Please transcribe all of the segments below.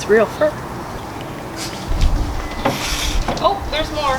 real fur. Oh, there's more.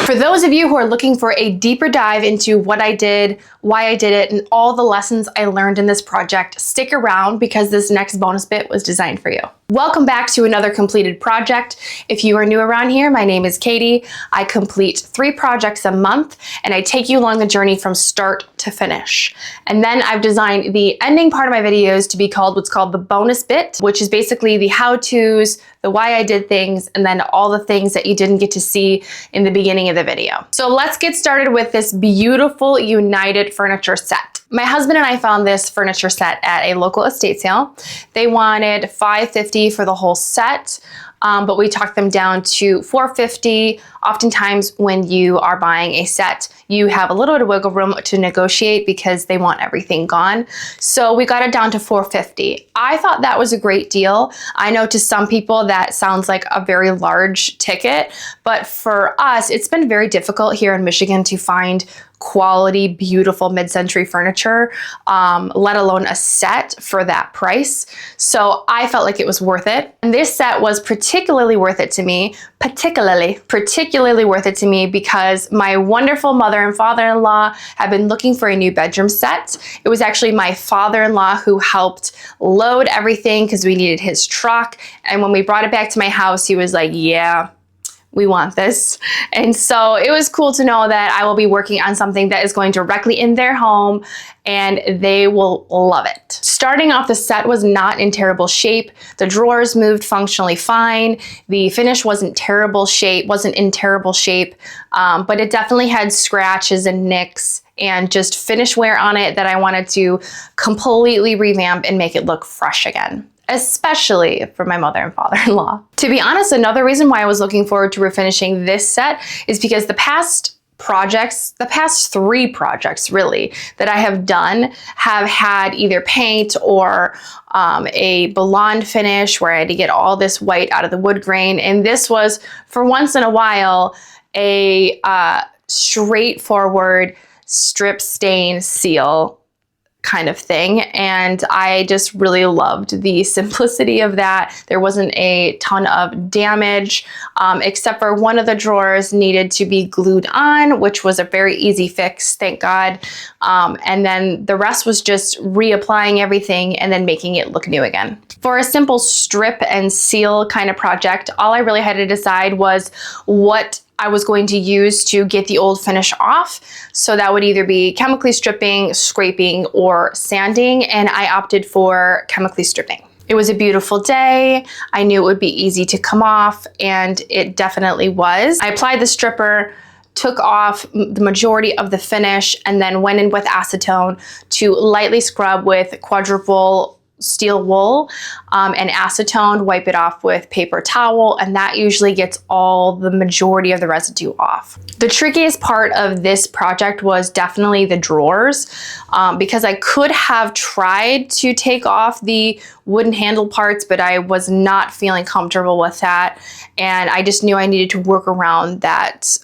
For those of you who are looking for a deeper dive into what I did, why I did it, and all the lessons I learned in this project, stick around because this next bonus bit was designed for you. Welcome back to another completed project. If you are new around here, my name is Katie. I complete 3 projects a month and I take you along the journey from start to finish. And then I've designed the ending part of my videos to be called what's called the bonus bit, which is basically the how-tos, the why I did things, and then all the things that you didn't get to see in the beginning of the video. So let's get started with this beautiful United furniture set. My husband and I found this furniture set at a local estate sale. They wanted $550 for the whole set, but we talked them down to $450. Oftentimes when you are buying a set, you have a little bit of wiggle room to negotiate because they want everything gone. So we got it down to $450. I thought that was a great deal. I know to some people that sounds like a very large ticket, but for us, it's been very difficult here in Michigan to find quality, beautiful mid-century furniture, let alone a set for that price. So I felt like it was worth it. And this set was particularly worth it to me, particularly worth it to me because my wonderful mother and father-in-law have been looking for a new bedroom set. It was actually my father-in-law who helped load everything because we needed his truck. And when we brought it back to my house, he was like, yeah, we want this. And so it was cool to know that I will be working on something that is going directly in their home and they will love it. Starting off, the set was not in terrible shape. The drawers moved functionally fine. The finish wasn't in terrible shape, but it definitely had scratches and nicks and just finish wear on it that I wanted to completely revamp and make it look fresh again, especially for my mother and father-in-law. To be honest, another reason why I was looking forward to refinishing this set is because the past 3 projects really that I have done have had either paint or a blonde finish where I had to get all this white out of the wood grain. And this was, for once in a while, a straightforward strip stain seal kind of thing. And I just really loved the simplicity of that. There wasn't a ton of damage, except for one of the drawers needed to be glued on, which was a very easy fix, thank God. And then the rest was just reapplying everything and then making it look new again. For a simple strip and seal kind of project, all I really had to decide was what I was going to use to get the old finish off. So that would either be chemically stripping, scraping, or sanding, and I opted for chemically stripping. It was a beautiful day. I knew it would be easy to come off, and it definitely was. I applied the stripper, took off the majority of the finish, and then went in with acetone to lightly scrub with quadruple steel wool and acetone, wipe it off with paper towel, and that usually gets all the majority of the residue off. The trickiest part of this project was definitely the drawers because I could have tried to take off the wooden handle parts, but I was not feeling comfortable with that, and I just knew I needed to work around that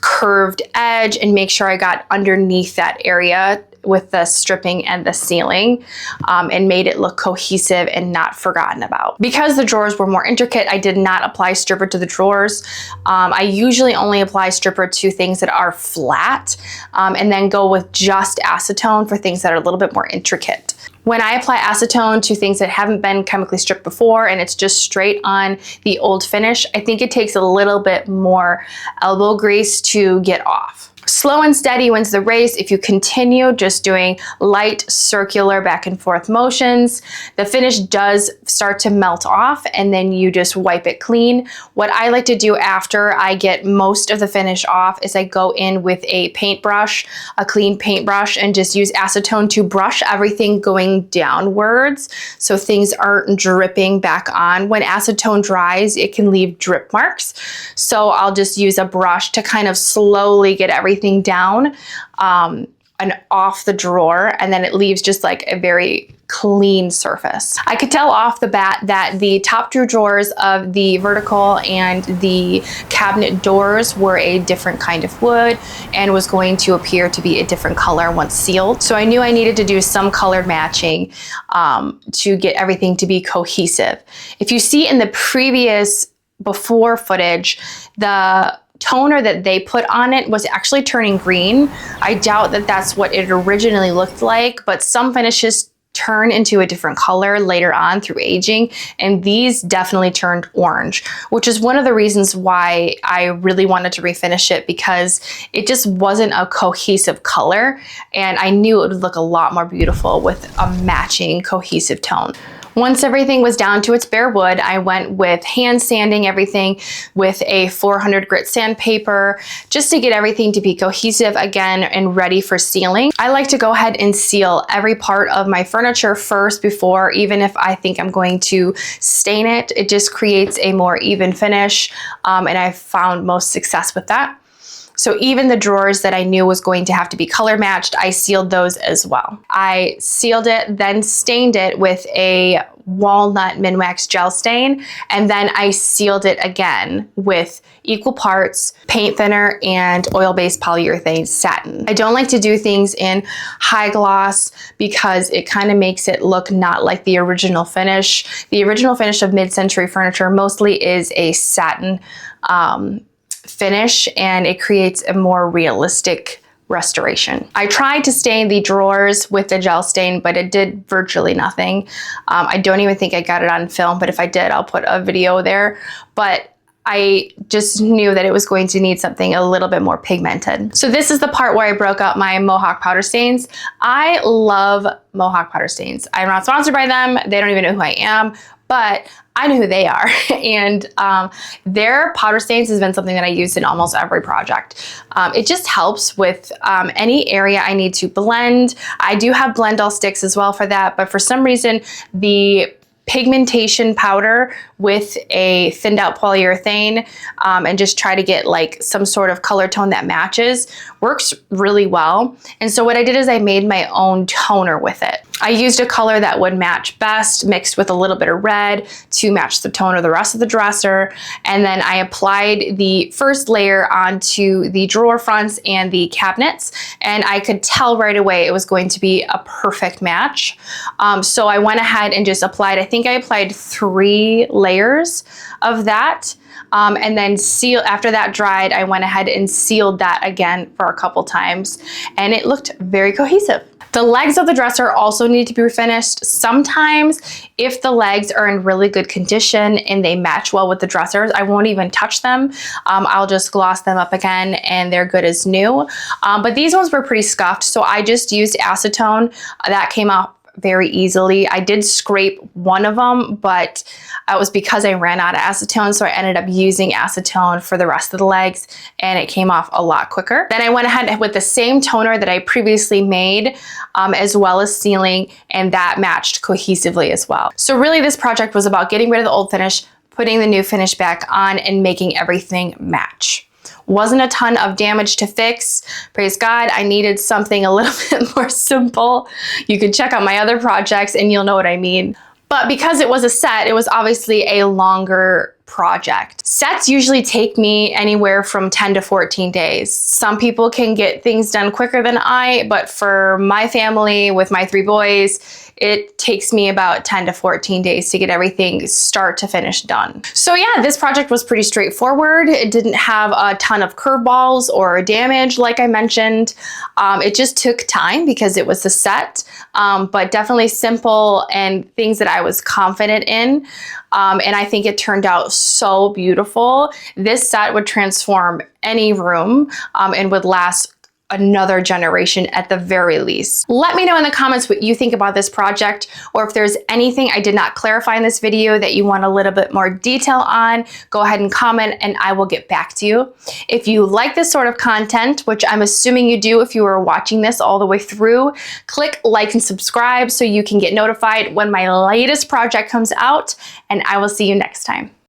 curved edge and make sure I got underneath that area with the stripping and the sealing and made it look cohesive and not forgotten about. Because the drawers were more intricate, I did not apply stripper to the drawers. I usually only apply stripper to things that are flat and then go with just acetone for things that are a little bit more intricate. When I apply acetone to things that haven't been chemically stripped before and it's just straight on the old finish, I think it takes a little bit more elbow grease to get off. Slow and steady wins the race. If you continue just doing light circular back and forth motions, the finish does start to melt off and then you just wipe it clean. What I like to do after I get most of the finish off is I go in with a paintbrush, a clean paintbrush, and just use acetone to brush everything going downwards so things aren't dripping back on. When acetone dries, it can leave drip marks. So I'll just use a brush to kind of slowly get everything down and off the drawer, and then it leaves just like a very clean surface. I could tell off the bat that the top two drawers of the vertical and the cabinet doors were a different kind of wood and was going to appear to be a different color once sealed. So I knew I needed to do some color matching to get everything to be cohesive. If you see in the previous before footage, the toner that they put on it was actually turning green. I doubt that that's what it originally looked like, but some finishes turn into a different color later on through aging, and these definitely turned orange, which is one of the reasons why I really wanted to refinish it, because it just wasn't a cohesive color, and I knew it would look a lot more beautiful with a matching cohesive tone. Once everything was down to its bare wood, I went with hand sanding everything with a 400 grit sandpaper just to get everything to be cohesive again and ready for sealing. I like to go ahead and seal every part of my furniture first before, even if I think I'm going to stain it. It just creates a more even finish, and I've found most success with that. So even the drawers that I knew was going to have to be color matched, I sealed those as well. I sealed it, then stained it with a walnut Minwax gel stain, and then I sealed it again with equal parts paint thinner and oil-based polyurethane satin. I don't like to do things in high gloss because it kind of makes it look not like the original finish. The original finish of mid-century furniture mostly is a satin finish, and it creates a more realistic restoration. I tried to stain the drawers with the gel stain, but it did virtually nothing. I don't even think I got it on film, but if I did, I'll put a video there. But I just knew that it was going to need something a little bit more pigmented. So this is the part where I broke out my Mohawk powder stains. I love Mohawk powder stains. I'm not sponsored by them. They don't even know who I am, but I know who they are. And their powder stains has been something that I use in almost every project. It just helps with any area I need to blend. I do have blend all sticks as well for that, but for some reason, the pigmentation powder with a thinned out polyurethane and just try to get like some sort of color tone that matches works really well. And so what I did is I made my own toner with it. I used a color that would match best mixed with a little bit of red to match the tone of the rest of the dresser. And then I applied the first layer onto the drawer fronts and the cabinets, and I could tell right away it was going to be a perfect match. So I went ahead and just applied, I think I applied 3 layers of that. And then after that dried, I went ahead and sealed that again for a couple times, and it looked very cohesive. The legs of the dresser also need to be refinished. Sometimes if the legs are in really good condition and they match well with the dressers, I won't even touch them. I'll just gloss them up again and they're good as new. But these ones were pretty scuffed, so I just used acetone. That came off very easily. I did scrape one of them, but it was because I ran out of acetone, so I ended up using acetone for the rest of the legs, and it came off a lot quicker. Then I went ahead with the same toner that I previously made, as well as sealing, and that matched cohesively as well. So really this project was about getting rid of the old finish, putting the new finish back on, and making everything match. Wasn't a ton of damage to fix. Praise God, I needed something a little bit more simple. You can check out my other projects and you'll know what I mean. But because it was a set, it was obviously a longer project. Sets usually take me anywhere from 10 to 14 days. Some people can get things done quicker than I, but for my family with my 3 boys, it takes me about 10 to 14 days to get everything start to finish done. So yeah, this project was pretty straightforward. It didn't have a ton of curveballs or damage like I mentioned. It just took time because it was a set, but definitely simple and things that I was confident in. And I think it turned out so beautiful. This set would transform any room and would last another generation at the very least. Let me know in the comments what you think about this project, or if there's anything I did not clarify in this video that you want a little bit more detail on, go ahead and comment and I will get back to you. If you like this sort of content, which I'm assuming you do if you are watching this all the way through, click like and subscribe so you can get notified when my latest project comes out, and I will see you next time.